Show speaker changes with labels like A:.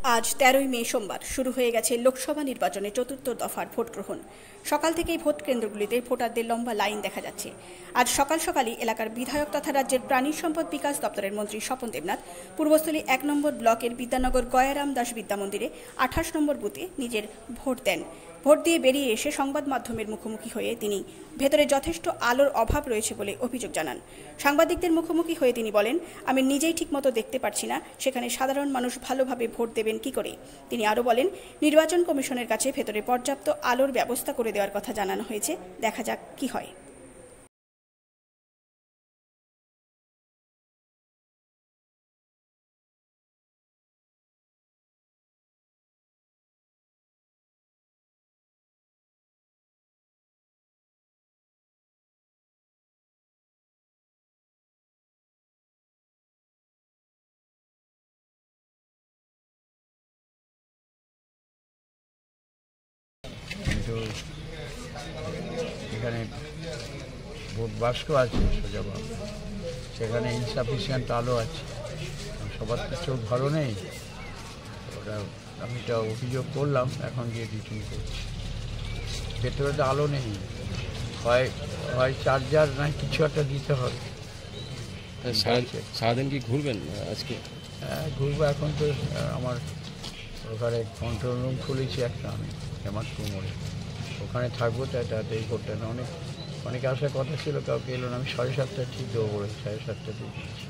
A: আজ ১৩ই মে সোমবার শুরু হয়ে গেছে লোকসভা নির্বাচনে চতুর্থ দফার ভোট গ্রহণ। সকাল থেকেই ভোট কেন্দ্রগুলিতে ভোটারদের লম্বা লাইন দেখা যাচ্ছে। আজ সকাল সকালই এলাকার বিধায়ক তথা রাজ্যের প্রাণী সম্পদ বিকাশ দপ্তরের মন্ত্রী স্বপন দেবনাথ পূর্বস্থলী ১ নম্বর ব্লকের বিদ্যানগর গয়ারাম দাস বিদ্যামন্দিরে ২৮ নম্বর বুথে নিজের ভোট দেন। ভোট দিয়ে বেরিয়ে এসে সংবাদ মাধ্যমের মুখোমুখি হয়ে তিনি ভেতরে যথেষ্ট আলোর অভাব রয়েছে বলে অভিযোগ জানান। সাংবাদিকদের মুখোমুখি হয়ে তিনি বলেন, আমি নিজেই ঠিকমতো দেখতে পারছি না সেখানে সাধারণ মানুষ ভালোভাবে ভোট দেবেন কি করে। তিনি আরও বলেন, নির্বাচন কমিশনের কাছে ভেতরে পর্যাপ্ত আলোর ব্যবস্থা করে দেওয়ার কথা জানানো হয়েছে, দেখা যাক কি হয়।
B: কিন্তু এখানে ভোট বাক্স আছে সোজা, সেখানে ইনসাফিসিয়েন্ট আলো আছে, সবার তো চোখ ভালো নেই। ওটা আমি এটা অভিযোগ করলাম, এখন গিয়ে মিটিং করছি। ভেতরে তো আলো নেই, হয় চার্জার না কিছু একটা দিতে হবে।
C: সারাদিন কি ঘুরবেন আজকে?
B: হ্যাঁ ঘুরবো, এখন তো আমার ওখানে কন্ট্রোল রুম খুলেছি একটা, আমি হেমাদপুর মোড়ে, ওখানে থাকবো। তাই ভোটটা না, অনেকে আসার কথা ছিল, কাউকে এলো না। আমি 7:30 ঠিক দেবো বলে 7:30 দিয়ে দিয়েছি।